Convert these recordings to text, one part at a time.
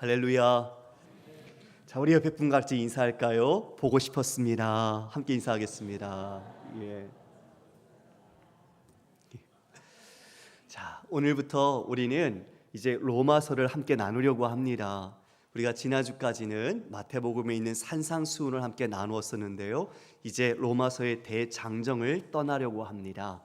할렐루야. 자, 우리 옆에 분 같이 인사할까요? 보고 싶었습니다. 함께 인사하겠습니다. 예. 자, 오늘부터 우리는 이제 로마서를 함께 나누려고 합니다. 우리가 지난주까지는 마태복음에 있는 산상수훈을 함께 나누었었는데요. 이제 로마서의 대장정을 떠나려고 합니다.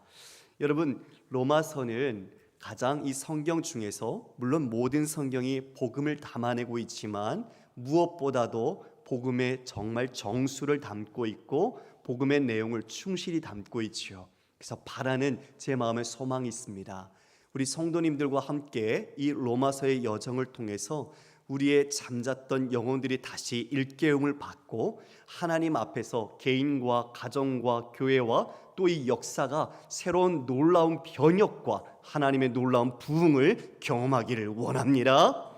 여러분, 로마서는 가장 이 성경 중에서 물론 모든 성경이 복음을 담아내고 있지만 무엇보다도 복음의 정말 정수를 담고 있고 복음의 내용을 충실히 담고 있지요. 그래서 바라는 제 마음의 소망이 있습니다. 우리 성도님들과 함께 이 로마서의 여정을 통해서 우리의 잠잤던 영혼들이 다시 일깨움을 받고 하나님 앞에서 개인과 가정과 교회와 또 이 역사가 새로운 놀라운 변혁과 하나님의 놀라운 부흥을 경험하기를 원합니다.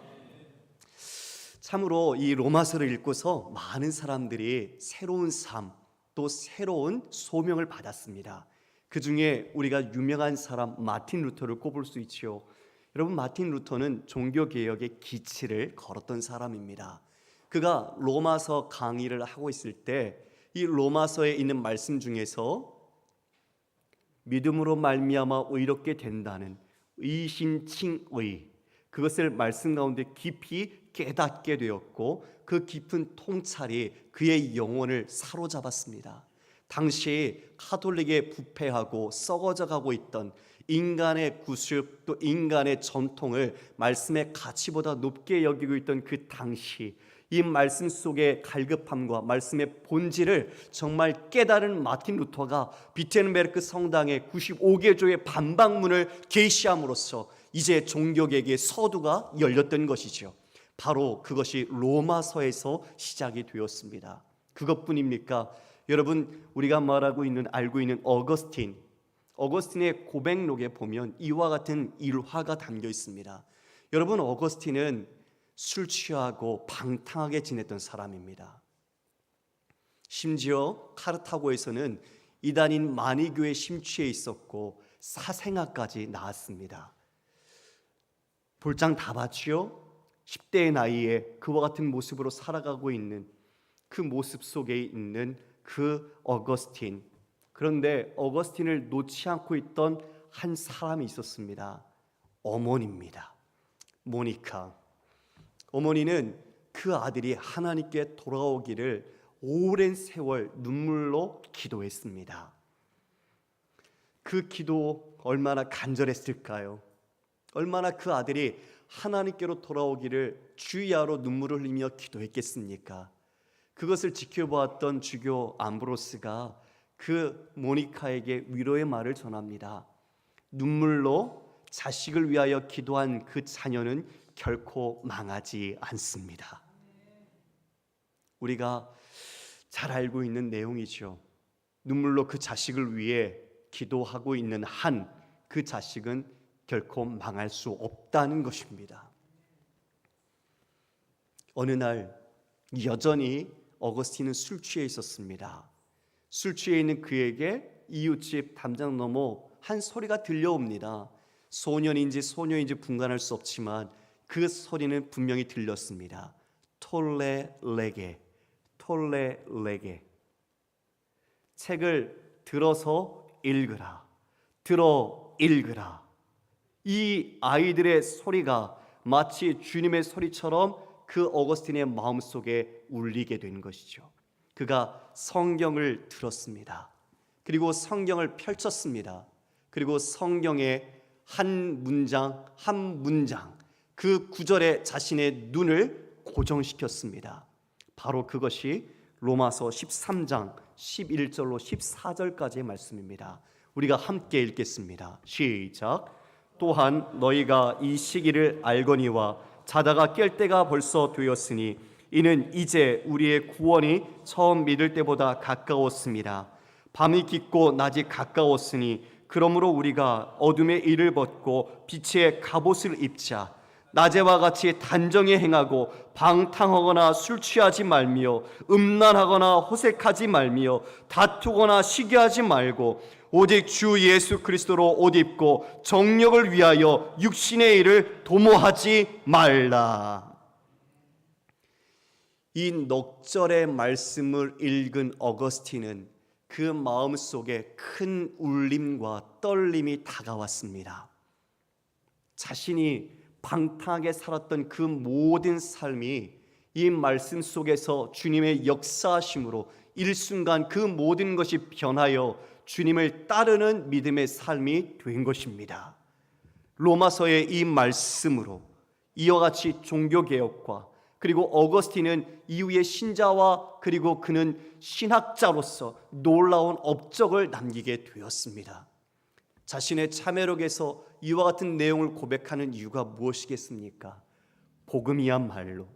참으로 이 로마서를 읽고서 많은 사람들이 새로운 삶, 또 새로운 소명을 받았습니다. 그 중에 우리가 유명한 사람 마틴 루터를 꼽을 수 있지요. 여러분, 마틴 루터는 종교개혁의 기치를 걸었던 사람입니다. 그가 로마서 강의를 하고 있을 때 이 로마서에 있는 말씀 중에서 믿음으로 말미암아 의롭게 된다는 의신칭의, 그것을 말씀 가운데 깊이 깨닫게 되었고 그 깊은 통찰이 그의 영혼을 사로잡았습니다. 당시 카톨릭에 부패하고 썩어져가고 있던 인간의 구습 또 인간의 전통을 말씀의 가치보다 높게 여기고 있던 그 당시 이 말씀 속의 갈급함과 말씀의 본질을 정말 깨달은 마틴 루터가 비텐베르크 성당의 95개조의 반박문을 계시함으로써 이제 종교개혁의 서두가 열렸던 것이죠. 바로 그것이 로마서에서 시작이 되었습니다. 그것뿐입니까? 여러분, 우리가 알고 있는 어거스틴의 고백록에 보면 이와 같은 일화가 담겨 있습니다. 여러분, 어거스틴은 술 취하고 방탕하게 지냈던 사람입니다. 심지어 카르타고에서는 이단인 마니교에 심취해 있었고 사생아까지 낳았습니다. 볼장 다 봤지요? 10대의 나이에 그와 같은 모습으로 살아가고 있는 그 모습 속에 있는 그 어거스틴. 그런데 어거스틴을 놓지 않고 있던 한 사람이 있었습니다. 어머니입니다. 모니카. 어머니는 그 아들이 하나님께 돌아오기를 오랜 세월 눈물로 기도했습니다. 그 기도 얼마나 간절했을까요? 얼마나 그 아들이 하나님께로 돌아오기를 주야로 눈물을 흘리며 기도했겠습니까? 그것을 지켜보았던 주교 암브로스가 그 모니카에게 위로의 말을 전합니다. 눈물로 자식을 위하여 기도한 그 자녀는 결코 망하지 않습니다. 우리가 잘 알고 있는 내용이죠. 눈물로 그 자식을 위해 기도하고 있는 한 그 자식은 결코 망할 수 없다는 것입니다. 어느 날 여전히 어거스틴은 술 취해 있었습니다. 술 취해 있는 그에게 이웃집 담장 너머 한 소리가 들려옵니다. 소년인지 소녀인지 분간할 수 없지만 그 소리는 분명히 들렸습니다. 톨레 레게. 책을 들어서 읽으라. 들어 읽으라. 이 아이들의 소리가 마치 주님의 소리처럼 그 어거스틴의 마음속에 울리게 된 것이죠. 그가 성경을 들었습니다. 그리고 성경을 펼쳤습니다. 그리고 성경의 한 문장 한 문장 그 구절에 자신의 눈을 고정시켰습니다. 바로 그것이 로마서 13장 11절로 14절까지의 말씀입니다. 우리가 함께 읽겠습니다. 시작. 또한 너희가 이 시기를 알거니와 자다가 깰 때가 벌써 되었으니 이는 이제 우리의 구원이 처음 믿을 때보다 가까웠습니다. 밤이 깊고 낮이 가까웠으니 그러므로 우리가 어둠의 일을 벗고 빛의 갑옷을 입자. 낮에와 같이 단정히 행하고 방탕하거나 술 취하지 말며 음란하거나 호색하지 말며 다투거나 시기하지 말고 오직 주 예수 그리스도로 옷 입고 정력을 위하여 육신의 일을 도모하지 말라. 이 넉절의 말씀을 읽은 어거스틴은 그 마음속에 큰 울림과 떨림이 다가왔습니다. 자신이 방탕하게 살았던 그 모든 삶이 이 말씀 속에서 주님의 역사하심으로 일순간 그 모든 것이 변하여 주님을 따르는 믿음의 삶이 된 것입니다. 로마서의 이 말씀으로 이와 같이 종교개혁과 그리고 어거스틴은 이후의 신자와 그리고 그는 신학자로서 놀라운 업적을 남기게 되었습니다. 자신의 참회록에서 이와 같은 내용을 고백하는 이유가 무엇이겠습니까? 복음이야말로,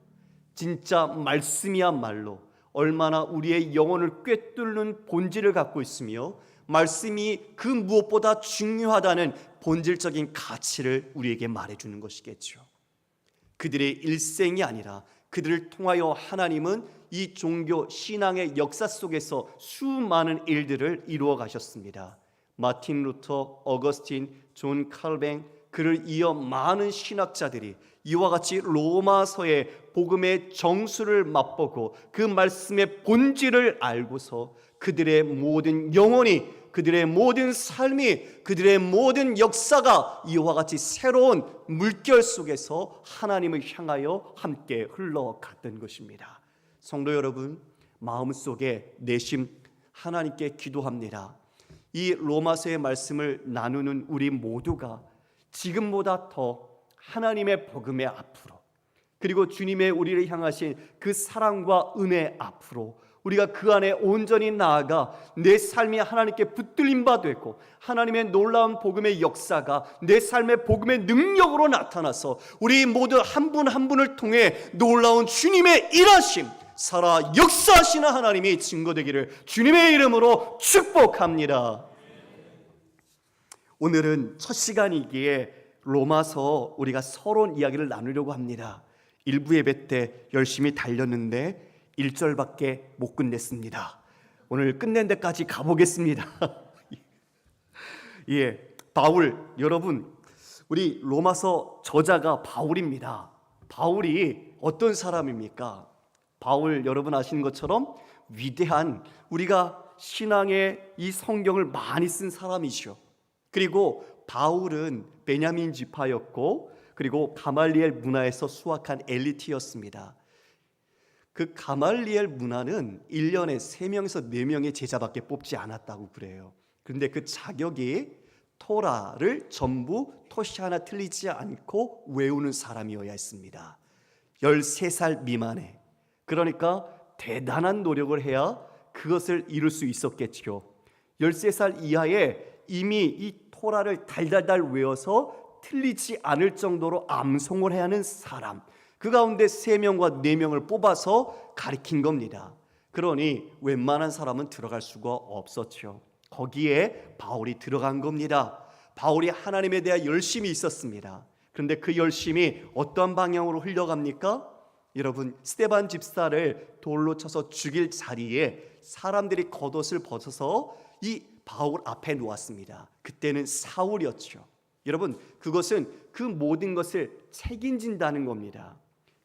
진짜 말씀이야말로 얼마나 우리의 영혼을 꿰뚫는 본질을 갖고 있으며 말씀이 그 무엇보다 중요하다는 본질적인 가치를 우리에게 말해주는 것이겠죠. 그들의 일생이 아니라 그들을 통하여 하나님은 이 종교 신앙의 역사 속에서 수많은 일들을 이루어 가셨습니다. 마틴 루터, 어거스틴, 존 칼뱅, 그를 이어 많은 신학자들이 이와 같이 로마서의 복음의 정수를 맛보고 그 말씀의 본질을 알고서 그들의 모든 영혼이, 그들의 모든 삶이, 그들의 모든 역사가 이와 같이 새로운 물결 속에서 하나님을 향하여 함께 흘러갔던 것입니다. 성도 여러분, 마음속에 내심 하나님께 기도합니다. 이 로마서의 말씀을 나누는 우리 모두가 지금보다 더 하나님의 복음의 앞으로, 그리고 주님의 우리를 향하신 그 사랑과 은혜 앞으로 우리가 그 안에 온전히 나아가 내 삶이 하나님께 붙들림 바 되고 하나님의 놀라운 복음의 역사가 내 삶의 복음의 능력으로 나타나서 우리 모두 한 분 한 분을 통해 놀라운 주님의 일하심, 살아 역사하시는 하나님이 증거되기를 주님의 이름으로 축복합니다. 오늘은 첫 시간이기에 로마서 우리가 서론 이야기를 나누려고 합니다. 일부 예배 때 열심히 달렸는데 1절밖에 못 끝냈습니다. 오늘 끝낸 데까지 가보겠습니다. 예, 바울, 여러분, 우리 로마서 저자가 바울입니다. 바울이 어떤 사람입니까? 바울, 여러분 아시는 것처럼 위대한, 우리가 신앙의 이 성경을 많이 쓴 사람이죠. 그리고 바울은 베냐민 지파였고 그리고 가말리엘 문화에서 수확한 엘리트였습니다. 그 가말리엘 문화는 1년에 3명에서 4명의 제자밖에 뽑지 않았다고 그래요. 그런데 그 자격이 토라를 전부 토시 하나 틀리지 않고 외우는 사람이어야 했습니다. 13살 미만에, 그러니까 대단한 노력을 해야 그것을 이룰 수 있었겠죠. 13살 이하에 이미 이 토라를 달달달 외워서 틀리지 않을 정도로 암송을 해야 하는 사람, 그 가운데 3명과 4명을 뽑아서 가리킨 겁니다. 그러니 웬만한 사람은 들어갈 수가 없었죠. 거기에 바울이 들어간 겁니다. 바울이 하나님에 대한 열심이 있었습니다. 그런데 그 열심이 어떤 방향으로 흘러갑니까? 여러분, 스데반 집사를 돌로 쳐서 죽일 자리에 사람들이 겉옷을 벗어서 이 바울 앞에 놓았습니다. 그때는 사울이었죠. 여러분, 그것은 그 모든 것을 책임진다는 겁니다.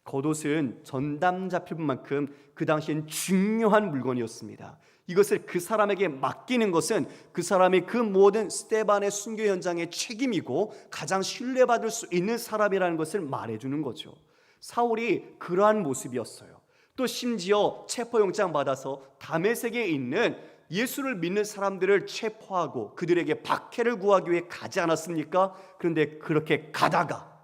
겉옷은 전담 잡힐 만큼 그 당시엔 중요한 물건이었습니다. 이것을 그 사람에게 맡기는 것은 그 사람이 그 모든 스데반의 순교 현장의 책임이고 가장 신뢰받을 수 있는 사람이라는 것을 말해주는 거죠. 사울이 그러한 모습이었어요. 또 심지어 체포영장 받아서 다메섹에 있는 예수를 믿는 사람들을 체포하고 그들에게 박해를 구하기 위해 가지 않았습니까? 그런데 그렇게 가다가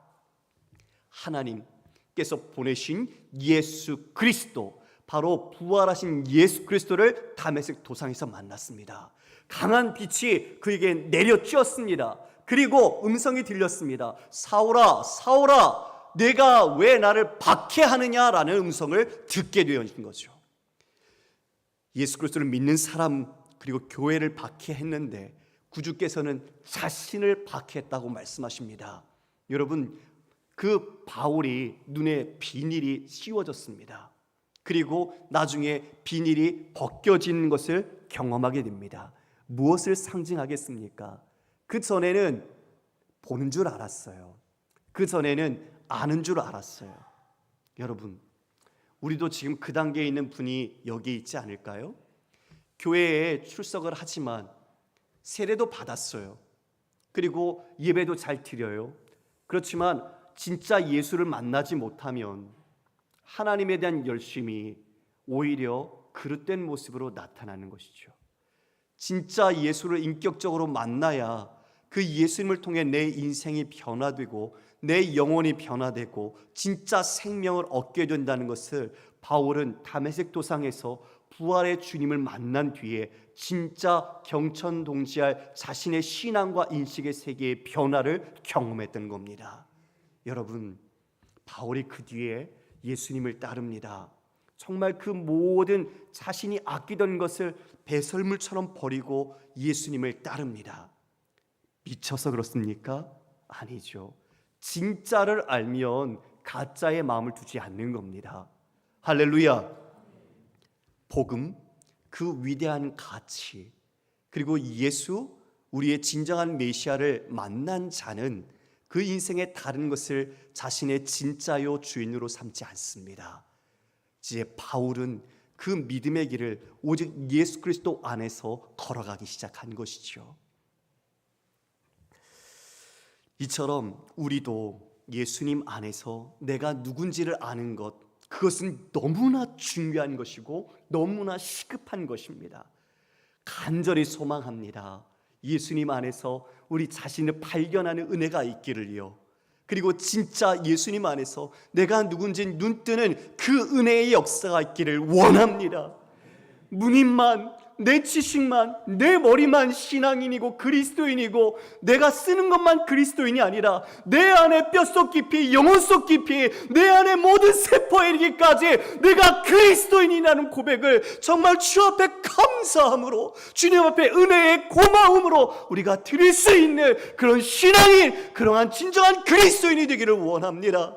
하나님께서 보내신 예수 그리스도, 바로 부활하신 예수 그리스도를 다메섹 도상에서 만났습니다. 강한 빛이 그에게 내려쬐었습니다. 그리고 음성이 들렸습니다. 사울아, 사울아, 내가 왜 나를 박해하느냐라는 음성을 듣게 되었는 거죠. 예수 그리스도를 믿는 사람 그리고 교회를 박해했는데 구주께서는 자신을 박해했다고 말씀하십니다. 여러분, 그 바울이 눈에 비닐이 씌워졌습니다. 그리고 나중에 비닐이 벗겨진 것을 경험하게 됩니다. 무엇을 상징하겠습니까? 그 전에는 보는 줄 알았어요. 그 전에는 아는 줄 알았어요. 여러분, 우리도 지금 그 단계에 있는 분이 여기 있지 않을까요? 교회에 출석을 하지만 세례도 받았어요. 그리고 예배도 잘 드려요. 그렇지만 진짜 예수를 만나지 못하면 하나님에 대한 열심이 오히려 그릇된 모습으로 나타나는 것이죠. 진짜 예수를 인격적으로 만나야 그 예수님을 통해 내 인생이 변화되고 내 영혼이 변화되고 진짜 생명을 얻게 된다는 것을 바울은 다메섹 도상에서 부활의 주님을 만난 뒤에 진짜 경천동지할 자신의 신앙과 인식의 세계의 변화를 경험했던 겁니다. 여러분, 바울이 그 뒤에 예수님을 따릅니다. 정말 그 모든 자신이 아끼던 것을 배설물처럼 버리고 예수님을 따릅니다. 미쳐서 그렇습니까? 아니죠. 진짜를 알면 가짜의 마음을 두지 않는 겁니다. 할렐루야. 복음, 그 위대한 가치, 그리고 예수, 우리의 진정한 메시아를 만난 자는 그 인생의 다른 것을 자신의 진짜요 주인으로 삼지 않습니다. 이제 바울은 그 믿음의 길을 오직 예수 그리스도 안에서 걸어가기 시작한 것이죠. 이처럼 우리도 예수님 안에서 내가 누군지를 아는 것, 그것은 너무나 중요한 것이고 너무나 시급한 것입니다. 간절히 소망합니다. 예수님 안에서 우리 자신을 발견하는 은혜가 있기를요. 그리고 진짜 예수님 안에서 내가 누군지 눈뜨는 그 은혜의 역사가 있기를 원합니다. 무늬만, 내 지식만, 내 머리만 신앙인이고 그리스도인이고 내가 쓰는 것만 그리스도인이 아니라 내 안에 뼛속 깊이, 영혼 속 깊이, 내 안에 모든 세포에 이르기까지 내가 그리스도인이라는 고백을 정말 주 앞에 감사함으로, 주님 앞에 은혜의 고마움으로 우리가 드릴 수 있는 그런 신앙인, 그러한 진정한 그리스도인이 되기를 원합니다.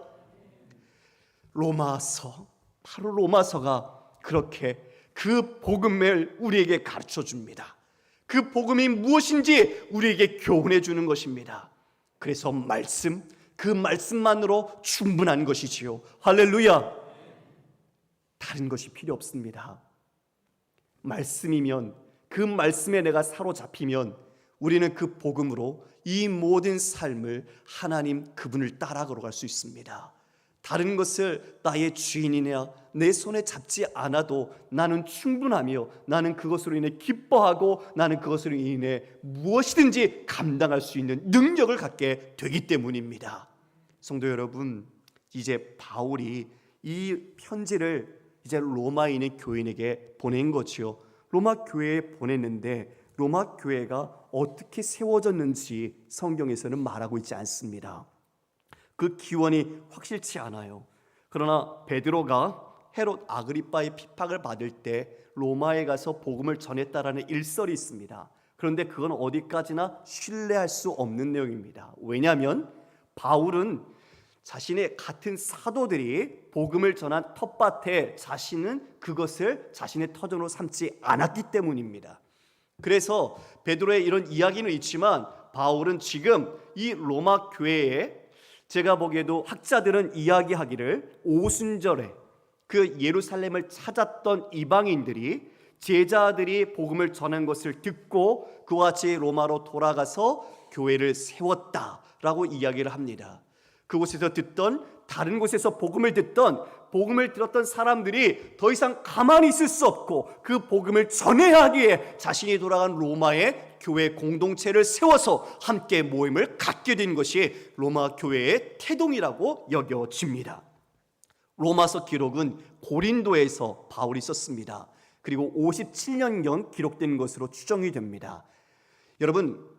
로마서, 바로 로마서가 그렇게 그 복음을 우리에게 가르쳐 줍니다. 그 복음이 무엇인지 우리에게 교훈해 주는 것입니다. 그래서 말씀, 그 말씀만으로 충분한 것이지요. 할렐루야. 다른 것이 필요 없습니다. 말씀이면, 그 말씀에 내가 사로잡히면 우리는 그 복음으로 이 모든 삶을 하나님 그분을 따라 걸어갈 수 있습니다. 다른 것을 나의 주인이냐 내 손에 잡지 않아도 나는 충분하며 나는 그것으로 인해 기뻐하고 나는 그것으로 인해 무엇이든지 감당할 수 있는 능력을 갖게 되기 때문입니다. 성도 여러분, 이제 바울이 이 편지를 이제 로마에 있는 교인에게 보낸 거지요. 로마 교회에 보냈는데 로마 교회가 어떻게 세워졌는지 성경에서는 말하고 있지 않습니다. 그 기원이 확실치 않아요. 그러나 베드로가 헤롯 아그리빠의 핍박을 받을 때 로마에 가서 복음을 전했다라는 일설이 있습니다. 그런데 그건 어디까지나 신뢰할 수 없는 내용입니다. 왜냐하면 바울은 자신의 같은 사도들이 복음을 전한 텃밭에 자신은 그것을 자신의 터전으로 삼지 않았기 때문입니다. 그래서 베드로의 이런 이야기는 있지만 바울은 지금 이 로마 교회에, 제가 보기에도 학자들은 이야기하기를 오순절에 그 예루살렘을 찾았던 이방인들이 제자들이 복음을 전한 것을 듣고 그와 같이 로마로 돌아가서 교회를 세웠다라고 이야기를 합니다. 그곳에서 듣던, 다른 곳에서 복음을 듣던, 복음을 들었던 사람들이 더 이상 가만히 있을 수 없고 그 복음을 전해야 하기에 자신이 돌아간 로마의 교회 공동체를 세워서 함께 모임을 갖게 된 것이 로마 교회의 태동이라고 여겨집니다. 로마서 기록은 고린도에서 바울이 썼습니다. 그리고 57년경 기록된 것으로 추정이 됩니다. 여러분,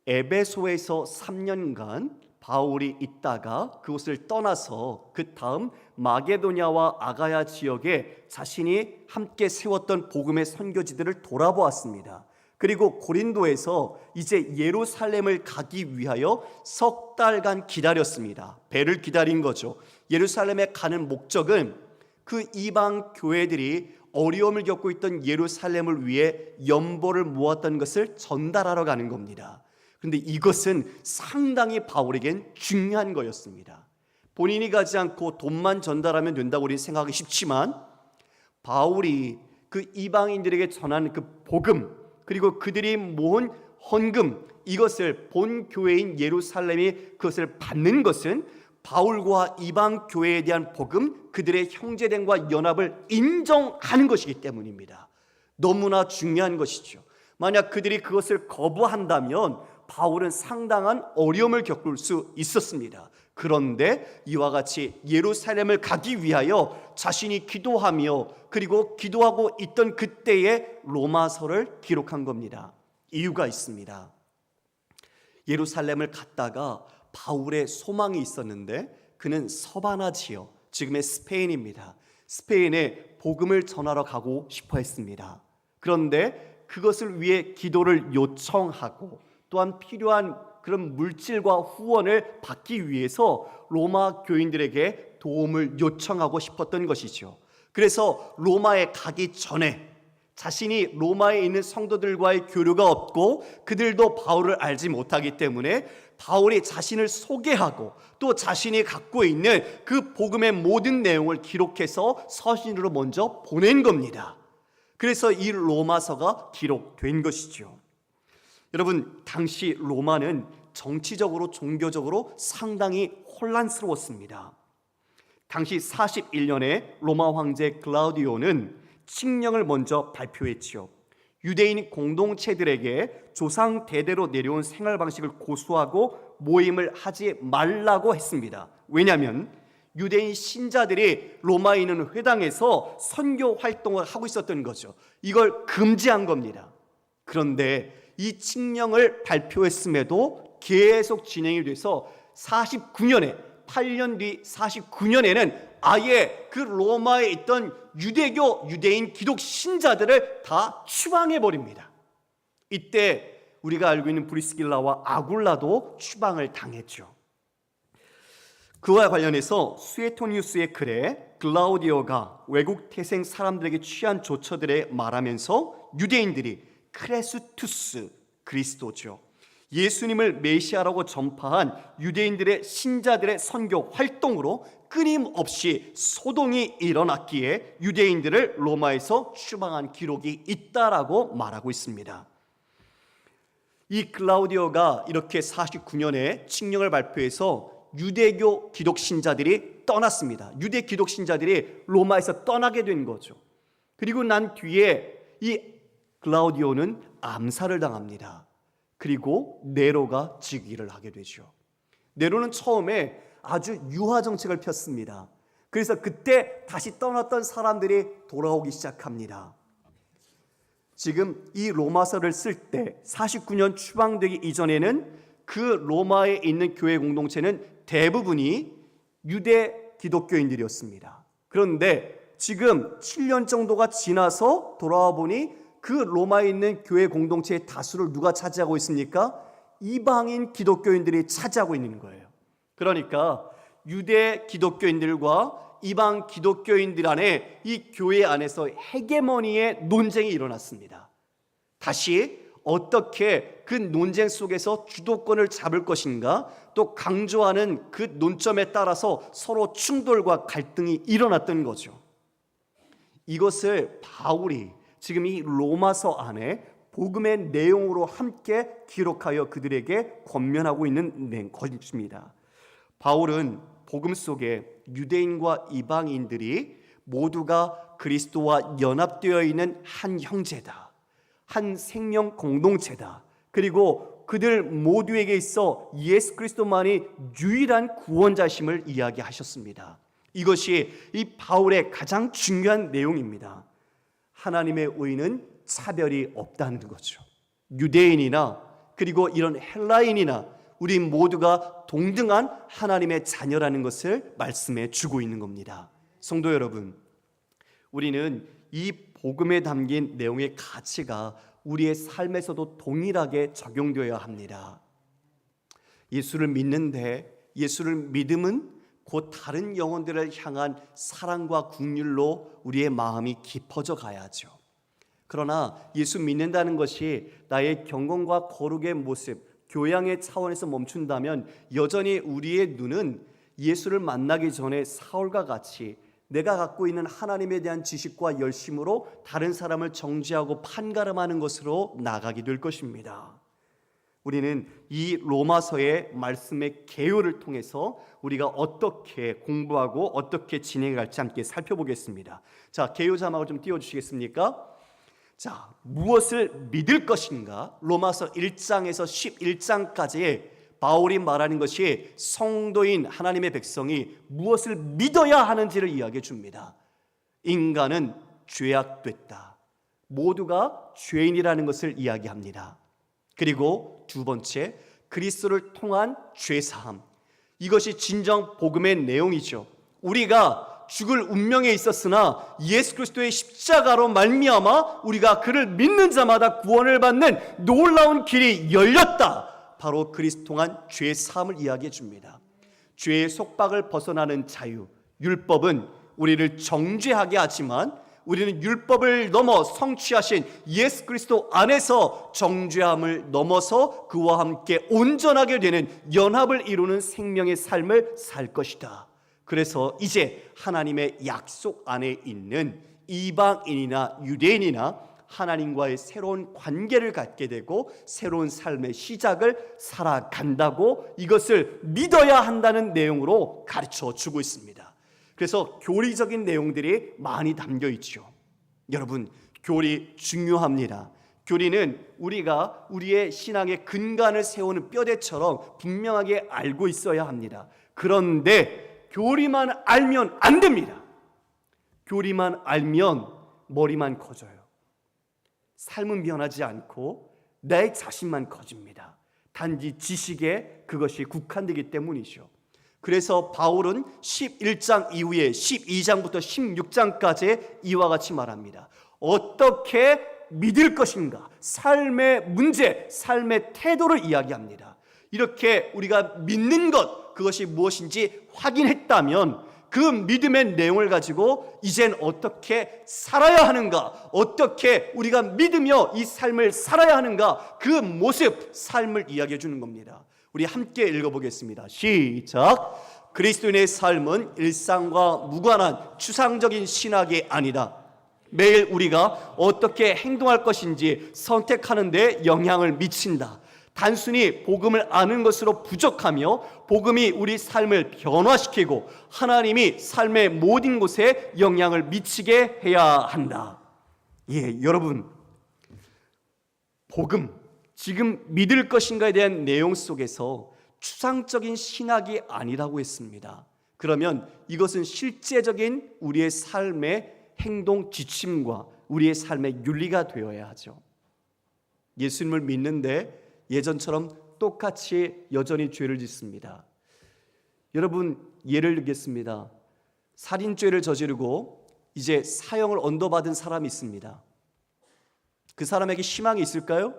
에베소에서 3년간 바울이 있다가 그곳을 떠나서 그 다음 마게도냐와 아가야 지역에 자신이 함께 세웠던 복음의 선교지들을 돌아보았습니다. 그리고 고린도에서 이제 예루살렘을 가기 위하여 석 달간 기다렸습니다. 배를 기다린 거죠. 예루살렘에 가는 목적은 그 이방 교회들이 어려움을 겪고 있던 예루살렘을 위해 연보를 모았던 것을 전달하러 가는 겁니다. 그런데 이것은 상당히 바울에겐 중요한 거였습니다. 본인이 가지 않고 돈만 전달하면 된다고 우리는 생각하기 쉽지만, 바울이 그 이방인들에게 전한 그 복음, 그리고 그들이 모은 헌금, 이것을 본 교회인 예루살렘이 그것을 받는 것은 바울과 이방 교회에 대한 복음, 그들의 형제됨과 연합을 인정하는 것이기 때문입니다. 너무나 중요한 것이죠. 만약 그들이 그것을 거부한다면 바울은 상당한 어려움을 겪을 수 있었습니다. 그런데 이와 같이 예루살렘을 가기 위하여 자신이 기도하며 그리고 기도하고 있던 그때에 로마서를 기록한 겁니다. 이유가 있습니다. 예루살렘을 갔다가 바울의 소망이 있었는데, 그는 서바나 지역, 지금의 스페인입니다. 스페인에 복음을 전하러 가고 싶어 했습니다. 그런데 그것을 위해 기도를 요청하고 또한 필요한 그런 물질과 후원을 받기 위해서 로마 교인들에게 도움을 요청하고 싶었던 것이죠. 그래서 로마에 가기 전에 자신이 로마에 있는 성도들과의 교류가 없고 그들도 바울을 알지 못하기 때문에 바울이 자신을 소개하고 또 자신이 갖고 있는 그 복음의 모든 내용을 기록해서 서신으로 먼저 보낸 겁니다. 그래서 이 로마서가 기록된 것이죠. 여러분, 당시 로마는 정치적으로 종교적으로 상당히 혼란스러웠습니다. 당시 41년에 로마 황제 클라우디오는 칙령을 먼저 발표했지요. 유대인 공동체들에게 조상 대대로 내려온 생활 방식을 고수하고 모임을 하지 말라고 했습니다. 왜냐하면 유대인 신자들이 로마에 있는 회당에서 선교 활동을 하고 있었던 거죠. 이걸 금지한 겁니다. 그런데 이 칙령을 발표했음에도 계속 진행이 돼서 49년에 8년 뒤 49년에는 아예 그 로마에 있던 유대교 유대인 기독 신자들을 다 추방해 버립니다. 이때 우리가 알고 있는 브리스길라와 아굴라도 추방을 당했죠. 그와 관련해서 수에토니우스의 글에 글라우디오가 외국 태생 사람들에게 취한 조처들에 말하면서 유대인들이 크레스투스, 그리스도죠, 예수님을 메시아라고 전파한 유대인들의 신자들의 선교 활동으로 끊임없이 소동이 일어났기에 유대인들을 로마에서 추방한 기록이 있다라고 말하고 있습니다. 이 클라우디오가 이렇게 49년에 칙령을 발표해서 유대교 기독 신자들이 떠났습니다. 유대 기독 신자들이 로마에서 떠나게 된 거죠. 그리고 난 뒤에 이 클라우디오는 암살을 당합니다. 그리고 네로가 즉위를 하게 되죠. 네로는 처음에 아주 유화 정책을 폈습니다. 그래서 그때 다시 떠났던 사람들이 돌아오기 시작합니다. 지금 이 로마서를 쓸 때 49년 추방되기 이전에는 그 로마에 있는 교회 공동체는 대부분이 유대 기독교인들이었습니다. 그런데 지금 7년 정도가 지나서 돌아와 보니 그 로마에 있는 교회 공동체의 다수를 누가 차지하고 있습니까? 이방인 기독교인들이 차지하고 있는 거예요. 그러니까 유대 기독교인들과 이방 기독교인들 안에 이 교회 안에서 헤게모니의 논쟁이 일어났습니다. 다시 어떻게 그 논쟁 속에서 주도권을 잡을 것인가, 또 강조하는 그 논점에 따라서 서로 충돌과 갈등이 일어났던 거죠. 이것을 바울이 지금 이 로마서 안에 복음의 내용으로 함께 기록하여 그들에게 권면하고 있는 것입니다. 바울은 복음 속에 유대인과 이방인들이 모두가 그리스도와 연합되어 있는 한 형제다, 한 생명 공동체다, 그리고 그들 모두에게 있어 예수 그리스도만이 유일한 구원자심을 이야기하셨습니다. 이것이 이 바울의 가장 중요한 내용입니다. 하나님의 의는 차별이 없다는 거죠. 유대인이나 그리고 이런 헬라인이나 우리 모두가 동등한 하나님의 자녀라는 것을 말씀해 주고 있는 겁니다. 성도 여러분, 우리는 이 복음에 담긴 내용의 가치가 우리의 삶에서도 동일하게 적용되어야 합니다. 예수를 믿는데 예수를 믿음은 곧 다른 영혼들을 향한 사랑과 긍휼로 우리의 마음이 깊어져 가야죠. 그러나 예수 믿는다는 것이 나의 경건과 거룩의 모습, 교양의 차원에서 멈춘다면 여전히 우리의 눈은 예수를 만나기 전에 사울과 같이 내가 갖고 있는 하나님에 대한 지식과 열심으로 다른 사람을 정죄하고 판가름하는 것으로 나가게 될 것입니다. 우리는 이 로마서의 말씀의 개요를 통해서 우리가 어떻게 공부하고 어떻게 진행해 갈지 함께 살펴보겠습니다. 자, 개요 자막을 좀 띄워주시겠습니까? 자, 무엇을 믿을 것인가? 로마서 1장에서 11장까지 바울이 말하는 것이 성도인 하나님의 백성이 무엇을 믿어야 하는지를 이야기해 줍니다. 인간은 죄악됐다. 모두가 죄인이라는 것을 이야기합니다. 그리고 두 번째, 그리스도를 통한 죄사함. 이것이 진정 복음의 내용이죠. 우리가 죽을 운명에 있었으나 예수 그리스도의 십자가로 말미암아 우리가 그를 믿는 자마다 구원을 받는 놀라운 길이 열렸다. 바로 그리스도 통한 죄사함을 이야기해 줍니다. 죄의 속박을 벗어나는 자유. 율법은 우리를 정죄하게 하지만 우리는 율법을 넘어 성취하신 예수 그리스도 안에서 정죄함을 넘어서 그와 함께 온전하게 되는 연합을 이루는 생명의 삶을 살 것이다. 그래서 이제 하나님의 약속 안에 있는 이방인이나 유대인이나 하나님과의 새로운 관계를 갖게 되고 새로운 삶의 시작을 살아간다고 이것을 믿어야 한다는 내용으로 가르쳐 주고 있습니다. 그래서 교리적인 내용들이 많이 담겨 있죠. 여러분, 교리 중요합니다. 교리는 우리가 우리의 신앙의 근간을 세우는 뼈대처럼 분명하게 알고 있어야 합니다. 그런데 교리만 알면 안 됩니다. 교리만 알면 머리만 커져요. 삶은 변하지 않고 내 자신만 커집니다. 단지 지식에 그것이 국한되기 때문이죠. 그래서 바울은 11장 이후에 12장부터 16장까지 이와 같이 말합니다. 어떻게 믿을 것인가? 삶의 문제, 삶의 태도를 이야기합니다. 이렇게 우리가 믿는 것, 그것이 무엇인지 확인했다면 그 믿음의 내용을 가지고 이젠 어떻게 살아야 하는가, 어떻게 우리가 믿으며 이 삶을 살아야 하는가, 그 모습, 삶을 이야기해 주는 겁니다. 우리 함께 읽어보겠습니다. 시작. 그리스도인의 삶은 일상과 무관한 추상적인 신학이 아니다. 매일 우리가 어떻게 행동할 것인지 선택하는 데 영향을 미친다. 단순히 복음을 아는 것으로 부족하며 복음이 우리 삶을 변화시키고 하나님이 삶의 모든 곳에 영향을 미치게 해야 한다. 예, 여러분, 복음, 지금 믿을 것인가에 대한 내용 속에서 추상적인 신학이 아니라고 했습니다. 그러면 이것은 실제적인 우리의 삶의 행동 지침과 우리의 삶의 윤리가 되어야 하죠. 예수님을 믿는데 예전처럼 똑같이 여전히 죄를 짓습니다. 여러분, 예를 들겠습니다. 살인죄를 저지르고 이제 사형을 언도받은 사람이 있습니다. 그 사람에게 희망이 있을까요?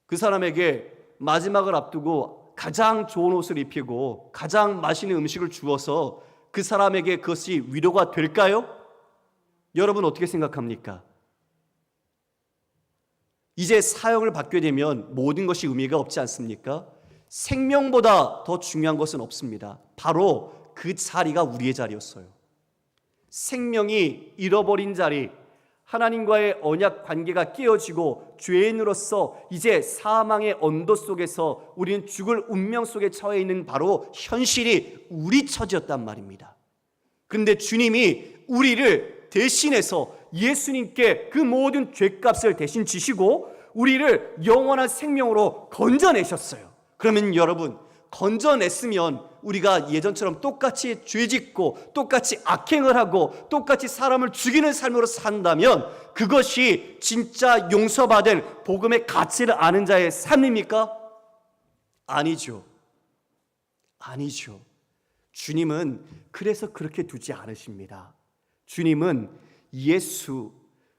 그 사람에게 마지막을 앞두고 가장 좋은 옷을 입히고 가장 맛있는 음식을 주어서 그 사람에게 그것이 위로가 될까요? 여러분 어떻게 생각합니까? 이제 사형을 받게 되면 모든 것이 의미가 없지 않습니까? 생명보다 더 중요한 것은 없습니다. 바로 그 자리가 우리의 자리였어요. 생명이 잃어버린 자리, 하나님과의 언약 관계가 깨어지고 죄인으로서 이제 사망의 언도 속에서 우리는 죽을 운명 속에 처해 있는 바로 현실이 우리 처지였단 말입니다. 그런데 주님이 우리를 대신해서 예수님께 그 모든 죄값을 대신 지시고 우리를 영원한 생명으로 건져내셨어요. 그러면 여러분, 건져냈으면 우리가 예전처럼 똑같이 죄짓고 똑같이 악행을 하고 똑같이 사람을 죽이는 삶으로 산다면 그것이 진짜 용서받은 복음의 가치를 아는 자의 삶입니까? 아니죠. 아니죠. 주님은 그래서 그렇게 두지 않으십니다. 주님은 예수,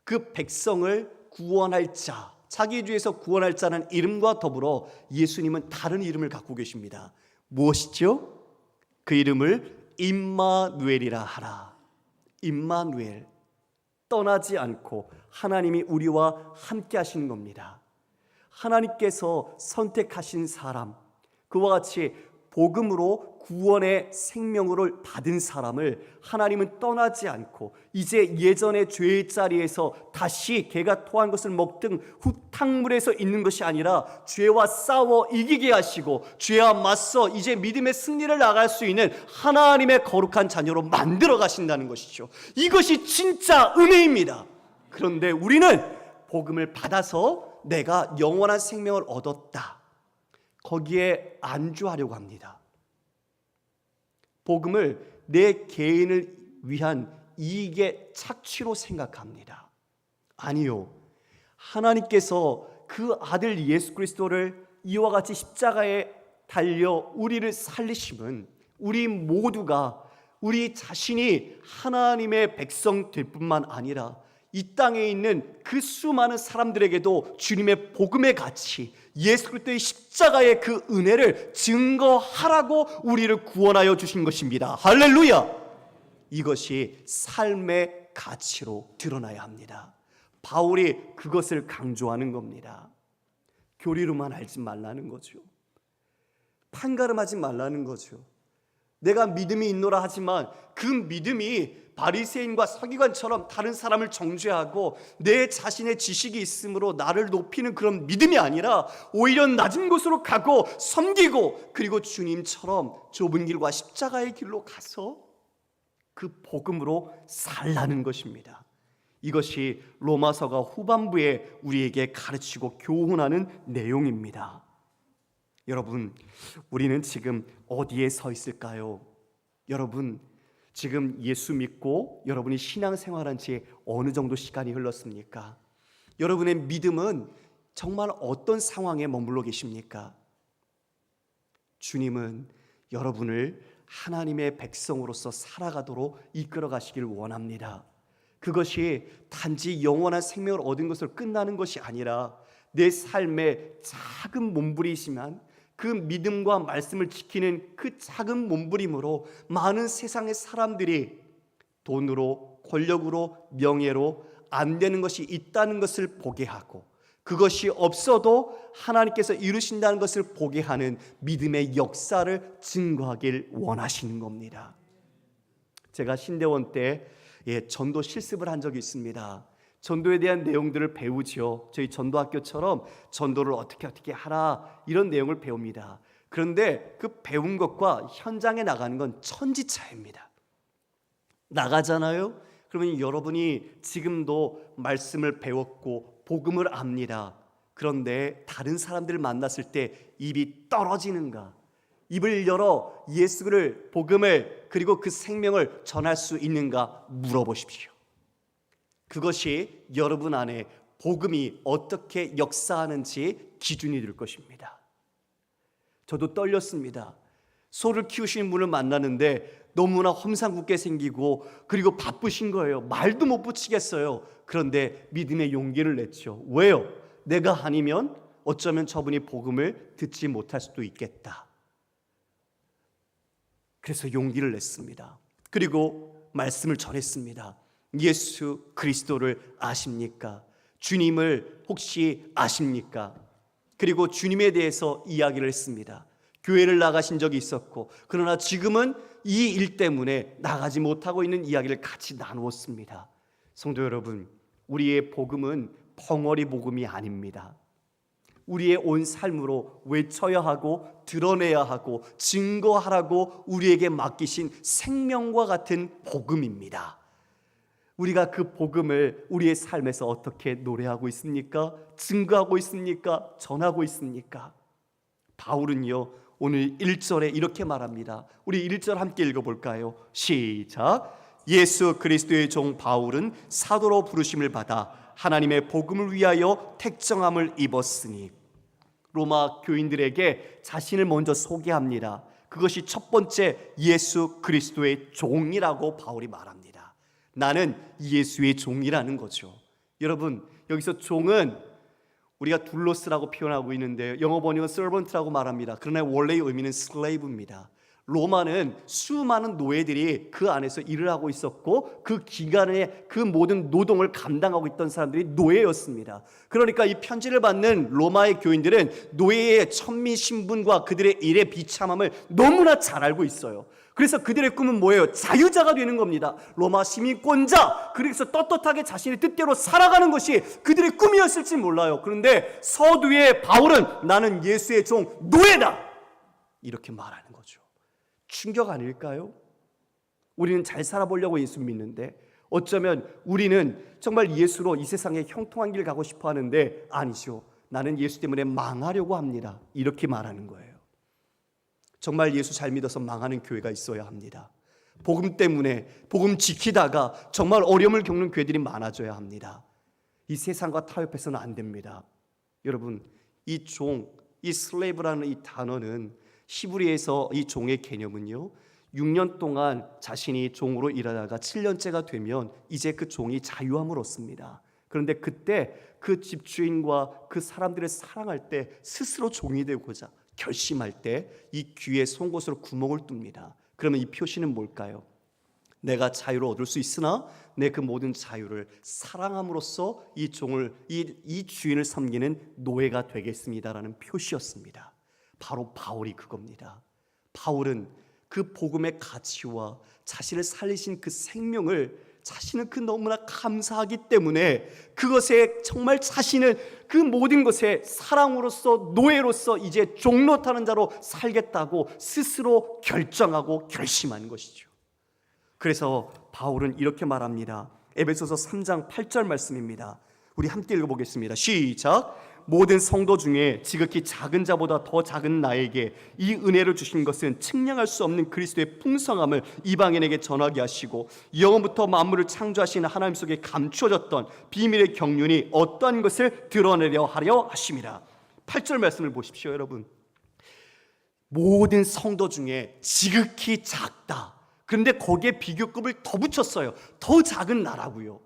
그 백성을 구원할 자, 자기 주에서 구원할 자는 이름과 더불어 예수님은 다른 이름을 갖고 계십니다. 무엇이죠? 그 이름을 임마누엘이라 하라. 임마누엘, 떠나지 않고 하나님이 우리와 함께 하시는 겁니다. 하나님께서 선택하신 사람, 그와 같이 복음으로 구원의 생명을 받은 사람을 하나님은 떠나지 않고 이제 예전의 죄의 자리에서 다시 개가 토한 것을 먹든 후탕물에서 있는 것이 아니라 죄와 싸워 이기게 하시고 죄와 맞서 이제 믿음의 승리를 나갈 수 있는 하나님의 거룩한 자녀로 만들어 가신다는 것이죠. 이것이 진짜 은혜입니다. 그런데 우리는 복음을 받아서 내가 영원한 생명을 얻었다, 거기에 안주하려고 합니다. 복음을 내 개인을 위한 이익의 착취로 생각합니다. 아니요, 하나님께서 그 아들 예수 그리스도를 이와 같이 십자가에 달려 우리를 살리심은 우리 모두가 우리 자신이 하나님의 백성 될 뿐만 아니라 이 땅에 있는 그 수많은 사람들에게도 주님의 복음의 가치, 예수 그리스도의 십자가의 그 은혜를 증거하라고 우리를 구원하여 주신 것입니다. 할렐루야! 이것이 삶의 가치로 드러나야 합니다. 바울이 그것을 강조하는 겁니다. 교리로만 알지 말라는 거죠. 판가름하지 말라는 거죠. 내가 믿음이 있노라 하지만 그 믿음이 바리새인과 서기관처럼 다른 사람을 정죄하고 내 자신의 지식이 있으므로 나를 높이는 그런 믿음이 아니라 오히려 낮은 곳으로 가고 섬기고 그리고 주님처럼 좁은 길과 십자가의 길로 가서 그 복음으로 살라는 것입니다. 이것이 로마서가 후반부에 우리에게 가르치고 교훈하는 내용입니다. 여러분, 우리는 지금 어디에 서 있을까요? 여러분, 지금 예수 믿고 여러분이 신앙생활한 지 어느 정도 시간이 흘렀습니까? 여러분의 믿음은 정말 어떤 상황에 머물러 계십니까? 주님은 여러분을 하나님의 백성으로서 살아가도록 이끌어 가시길 원합니다. 그것이 단지 영원한 생명을 얻은 것으로 끝나는 것이 아니라 내 삶의 작은 몸부림이지만 그 믿음과 말씀을 지키는 그 작은 몸부림으로 많은 세상의 사람들이 돈으로, 권력으로, 명예로 안 되는 것이 있다는 것을 보게 하고 그것이 없어도 하나님께서 이루신다는 것을 보게 하는 믿음의 역사를 증거하길 원하시는 겁니다. 제가 신대원 때 전도 실습을 한 적이 있습니다. 전도에 대한 내용들을 배우죠. 저희 전도학교처럼 전도를 어떻게 하라 이런 내용을 배웁니다. 그런데 그 배운 것과 현장에 나가는 건 천지차이입니다. 나가잖아요. 그러면 여러분이 지금도 말씀을 배웠고 복음을 압니다. 그런데 다른 사람들을 만났을 때 입이 떨어지는가? 입을 열어 예수를, 복음을, 그리고 그 생명을 전할 수 있는가 물어보십시오. 그것이 여러분 안에 복음이 어떻게 역사하는지 기준이 될 것입니다. 저도 떨렸습니다. 소를 키우시는 분을 만나는데 너무나 험상궂게 생기고 그리고 바쁘신 거예요. 말도 못 붙이겠어요. 그런데 믿음의 용기를 냈죠. 왜요? 내가 아니면 어쩌면 저분이 복음을 듣지 못할 수도 있겠다. 그래서 용기를 냈습니다. 그리고 말씀을 전했습니다. 예수 그리스도를 아십니까? 주님을 혹시 아십니까? 그리고 주님에 대해서 이야기를 했습니다. 교회를 나가신 적이 있었고 그러나 지금은 이 일 때문에 나가지 못하고 있는 이야기를 같이 나누었습니다. 성도 여러분, 우리의 복음은 벙어리 복음이 아닙니다. 우리의 온 삶으로 외쳐야 하고 드러내야 하고 증거하라고 우리에게 맡기신 생명과 같은 복음입니다. 우리가 그 복음을 우리의 삶에서 어떻게 노래하고 있습니까? 증거하고 있습니까? 전하고 있습니까? 바울은요, 오늘 1절에 이렇게 말합니다. 우리 1절 함께 읽어볼까요? 시작! 예수 그리스도의 종 바울은 사도로 부르심을 받아 하나님의 복음을 위하여 택정함을 입었으니. 로마 교인들에게 자신을 먼저 소개합니다. 그것이 첫 번째 예수 그리스도의 종이라고 바울이 말합니다. 나는 예수의 종이라는 거죠. 여러분, 여기서 종은 우리가 둘로스라고 표현하고 있는데 영어 번역은 servant라고 말합니다. 그러나 원래의 의미는 slave입니다. 로마는 수많은 노예들이 그 안에서 일을 하고 있었고 그 기간에 그 모든 노동을 감당하고 있던 사람들이 노예였습니다. 그러니까 이 편지를 받는 로마의 교인들은 노예의 천미 신분과 그들의 일의 비참함을 너무나 잘 알고 있어요. 그래서 그들의 꿈은 뭐예요? 자유자가 되는 겁니다. 로마 시민권자, 그래서 떳떳하게 자신의 뜻대로 살아가는 것이 그들의 꿈이었을지 몰라요. 그런데 서두에 바울은 나는 예수의 종 노예다 이렇게 말하는 거죠. 충격 아닐까요? 우리는 잘 살아보려고 예수 믿는데 어쩌면 우리는 정말 예수로 이 세상에 형통한 길 가고 싶어 하는데 아니죠. 나는 예수 때문에 망하려고 합니다. 이렇게 말하는 거예요. 정말 예수 잘 믿어서 망하는 교회가 있어야 합니다. 복음 때문에 복음 지키다가 정말 어려움을 겪는 교회들이 많아져야 합니다. 이 세상과 타협해서는 안 됩니다. 여러분, 이 종, 이 슬레이브라는 이 단어는 히브리에서 이 종의 개념은요, 6년 동안 자신이 종으로 일하다가 7년째가 되면 이제 그 종이 자유함을 얻습니다. 그런데 그때 그 집주인과 그 사람들을 사랑할 때 스스로 종이 되고자 결심할 때 이 귀에 송곳으로 구멍을 뚫습니다. 그러면 이 표시는 뭘까요? 내가 자유를 얻을 수 있으나 내 그 모든 자유를 사랑함으로써 이 종을 이 주인을 섬기는 노예가 되겠습니다라는 표시였습니다. 바로 바울이 그겁니다. 바울은 그 복음의 가치와 자신을 살리신 그 생명을 자신은 그 너무나 감사하기 때문에 그것에 정말 자신은 그 모든 것에 사랑으로서 노예로서 이제 종노타는 자로 살겠다고 스스로 결정하고 결심한 것이죠. 그래서 바울은 이렇게 말합니다. 에베소서 3장 8절 말씀입니다. 우리 함께 읽어보겠습니다. 시작. 모든 성도 중에 지극히 작은 자보다 더 작은 나에게 이 은혜를 주신 것은 측량할 수 없는 그리스도의 풍성함을 이방인에게 전하게 하시고 영원부터 만물을 창조하신 하나님 속에 감추어졌던 비밀의 경륜이 어떠한 것을 드러내려 하려 하심이라. 8절 말씀을 보십시오. 여러분, 모든 성도 중에 지극히 작다. 그런데 거기에 비교급을 더 붙였어요. 더 작은 나라고요.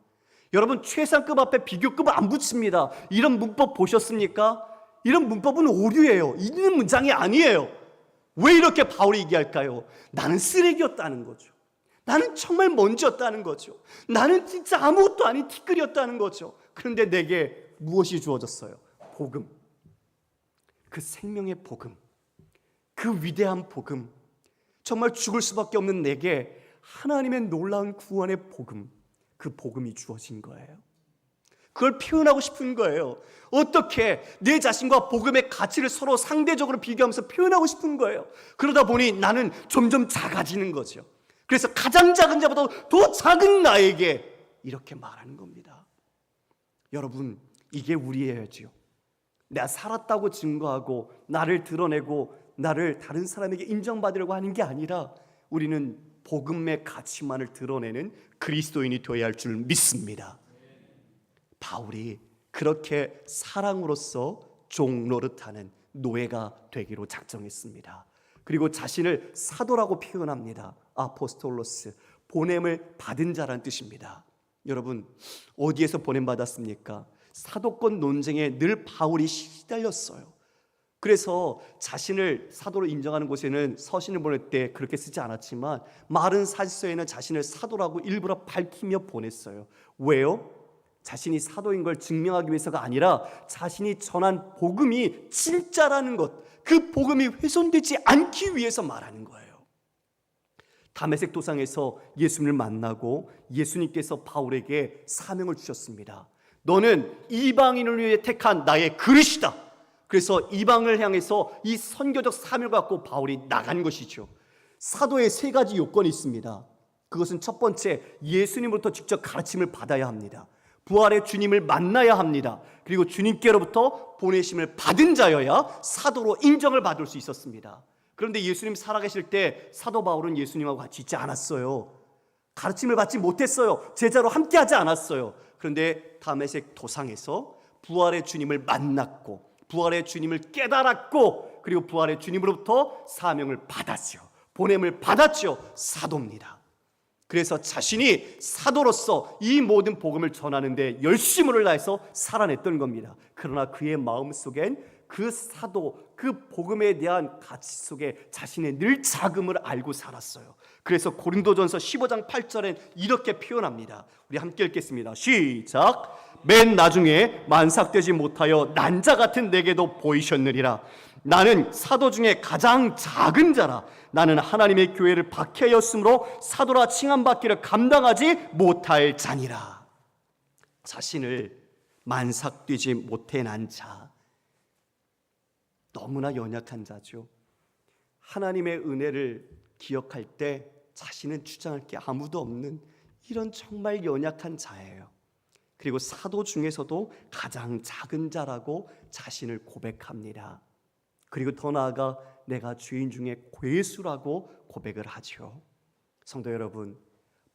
여러분, 최상급 앞에 비교급을 안 붙입니다. 이런 문법 보셨습니까? 이런 문법은 오류예요. 있는 문장이 아니에요. 왜 이렇게 바울이 얘기할까요? 나는 쓰레기였다는 거죠. 나는 정말 먼지였다는 거죠. 나는 진짜 아무것도 아닌 티끌이었다는 거죠. 그런데 내게 무엇이 주어졌어요? 복음. 그 생명의 복음, 그 위대한 복음, 정말 죽을 수밖에 없는 내게 하나님의 놀라운 구원의 복음, 그 복음이 주어진 거예요. 그걸 표현하고 싶은 거예요. 어떻게 내 자신과 복음의 가치를 서로 상대적으로 비교하면서 표현하고 싶은 거예요. 그러다 보니 나는 점점 작아지는 거죠. 그래서 가장 작은 자보다 더 작은 나에게 이렇게 말하는 겁니다. 여러분, 이게 우리여야지요. 내가 살았다고 증거하고 나를 드러내고 나를 다른 사람에게 인정받으려고 하는 게 아니라 우리는 복음의 가치만을 드러내는 그리스도인이 되어야 할 줄 믿습니다. 바울이 그렇게 사랑으로서 종 노릇하는 노예가 되기로 작정했습니다. 그리고 자신을 사도라고 표현합니다. 아포스톨로스, 보냄을 받은 자라는 뜻입니다. 여러분, 어디에서 보냄받았습니까? 사도권 논쟁에 늘 바울이 시달렸어요. 그래서 자신을 사도로 인정하는 곳에는 서신을 보낼 때 그렇게 쓰지 않았지만 마른 사직서에는 자신을 사도라고 일부러 밝히며 보냈어요. 왜요? 자신이 사도인 걸 증명하기 위해서가 아니라 자신이 전한 복음이 진짜라는 것, 그 복음이 훼손되지 않기 위해서 말하는 거예요. 다메섹 도상에서 예수님을 만나고 예수님께서 바울에게 사명을 주셨습니다. 너는 이방인을 위해 택한 나의 그릇이다. 그래서 이방을 향해서 이 선교적 사명을 갖고 바울이 나간 것이죠. 사도의 세 가지 요건이 있습니다. 그것은 첫 번째, 예수님으로부터 직접 가르침을 받아야 합니다. 부활의 주님을 만나야 합니다. 그리고 주님께로부터 보내심을 받은 자여야 사도로 인정을 받을 수 있었습니다. 그런데 예수님 살아계실 때 사도 바울은 예수님하고 같이 있지 않았어요. 가르침을 받지 못했어요. 제자로 함께하지 않았어요. 그런데 다메섹 도상에서 부활의 주님을 만났고 부활의 주님을 깨달았고 그리고 부활의 주님으로부터 사명을 받았죠. 보냄을 받았죠. 사도입니다. 그래서 자신이 사도로서 이 모든 복음을 전하는데 열심을 다해서 살아냈던 겁니다. 그러나 그의 마음속엔 그 사도, 그 복음에 대한 가치 속에 자신의 늘 자금을 알고 살았어요. 그래서 고린도전서 15장 8절엔 이렇게 표현합니다. 우리 함께 읽겠습니다. 시작. 맨 나중에 만삭되지 못하여 난자 같은 내게도 보이셨느니라. 나는 사도 중에 가장 작은 자라. 나는 하나님의 교회를 박해하였으므로 사도라 칭함받기를 감당하지 못할 자니라. 자신을 만삭되지 못해난 자, 너무나 연약한 자죠. 하나님의 은혜를 기억할 때 자신은 주장할 게 아무도 없는 이런 정말 연약한 자예요. 그리고 사도 중에서도 가장 작은 자라고 자신을 고백합니다. 그리고 더 나아가 내가 죄인 중에 괴수라고 고백을 하죠. 성도 여러분,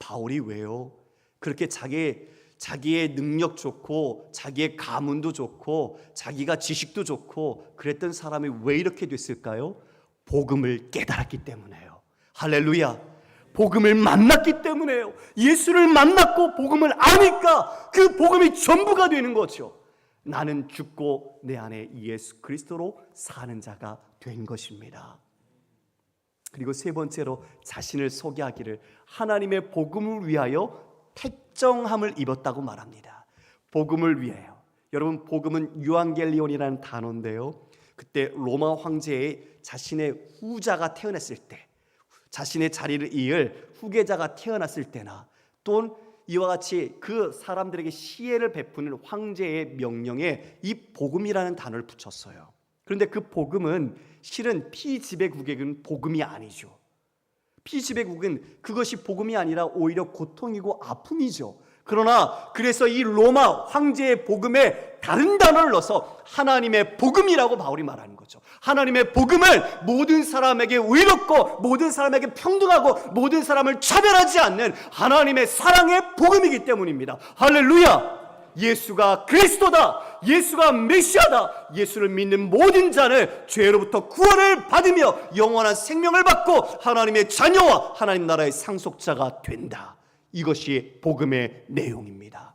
바울이 왜요? 그렇게 자기의 능력 좋고 자기의 가문도 좋고 자기가 지식도 좋고 그랬던 사람이 왜 이렇게 됐을까요? 복음을 깨달았기 때문에요. 할렐루야. 복음을 만났기 때문에요. 예수를 만났고 복음을 아니까 그 복음이 전부가 되는 거죠. 나는 죽고 내 안에 예수 그리스도로 사는 자가 된 것입니다. 그리고 세 번째로 자신을 소개하기를 하나님의 복음을 위하여 택정함을 입었다고 말합니다. 복음을 위하여. 여러분, 복음은 유앙겔리온이라는 단어인데요, 그때 로마 황제의 자신의 후자가 태어났을 때, 자신의 자리를 이을 후계자가 태어났을 때나 또는 이와 같이 그 사람들에게 시혜를 베푸는 황제의 명령에 이 복음이라는 단어를 붙였어요. 그런데 그 복음은 실은 피지배국에는 복음이 아니죠. 피지배국은 그것이 복음이 아니라 오히려 고통이고 아픔이죠. 그러나 그래서 이 로마 황제의 복음에 다른 단어를 넣어서 하나님의 복음이라고 바울이 말하는 거죠. 하나님의 복음은 모든 사람에게 의롭고 모든 사람에게 평등하고 모든 사람을 차별하지 않는 하나님의 사랑의 복음이기 때문입니다. 할렐루야! 예수가 그리스도다, 예수가 메시아다, 예수를 믿는 모든 자는 죄로부터 구원을 받으며 영원한 생명을 받고 하나님의 자녀와 하나님 나라의 상속자가 된다. 이것이 복음의 내용입니다.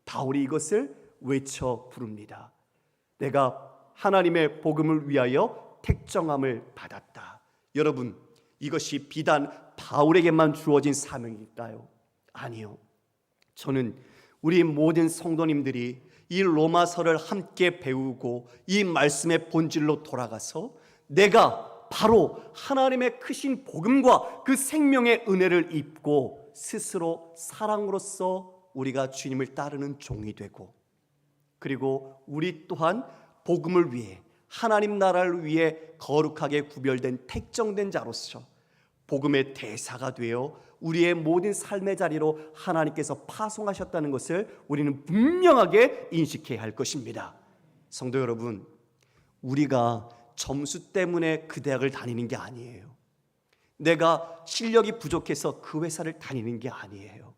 바울이 이것을 외쳐 부릅니다. 내가 하나님의 복음을 위하여 택정함을 받았다. 여러분, 이것이 비단 바울에게만 주어진 사명일까요? 아니요. 저는 우리 모든 성도님들이 이 로마서를 함께 배우고 이 말씀의 본질로 돌아가서 내가 바로 하나님의 크신 복음과 그 생명의 은혜를 입고 스스로 사랑으로서 우리가 주님을 따르는 종이 되고, 그리고 우리 또한 복음을 위해 하나님 나라를 위해 거룩하게 구별된 택정된 자로서 복음의 대사가 되어 우리의 모든 삶의 자리로 하나님께서 파송하셨다는 것을 우리는 분명하게 인식해야 할 것입니다. 성도 여러분, 우리가 점수 때문에 그 대학을 다니는 게 아니에요. 내가 실력이 부족해서 그 회사를 다니는 게 아니에요.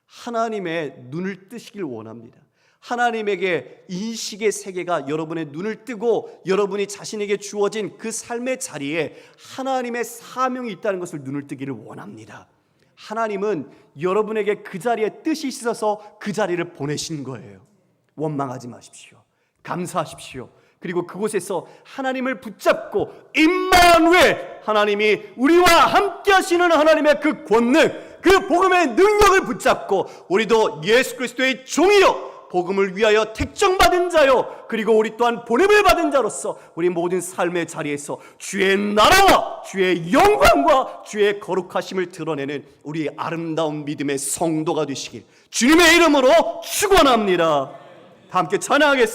하나님의 눈을 뜨시길 원합니다. 하나님에게 인식의 세계가 여러분의 눈을 뜨고 여러분이 자신에게 주어진 그 삶의 자리에 하나님의 사명이 있다는 것을 눈을 뜨기를 원합니다. 하나님은 여러분에게 그 자리에 뜻이 있어서 그 자리를 보내신 거예요. 원망하지 마십시오. 감사하십시오. 그리고 그곳에서 하나님을 붙잡고 임마누엘, 하나님이 우리와 함께 하시는 하나님의 그 권능, 그 복음의 능력을 붙잡고 우리도 예수 그리스도의 종이요 복음을 위하여 택정받은 자요, 그리고 우리 또한 보냄을 받은 자로서 우리 모든 삶의 자리에서 주의 나라와 주의 영광과 주의 거룩하심을 드러내는 우리 아름다운 믿음의 성도가 되시길 주님의 이름으로 축원합니다. 다 함께 찬양하겠습니다.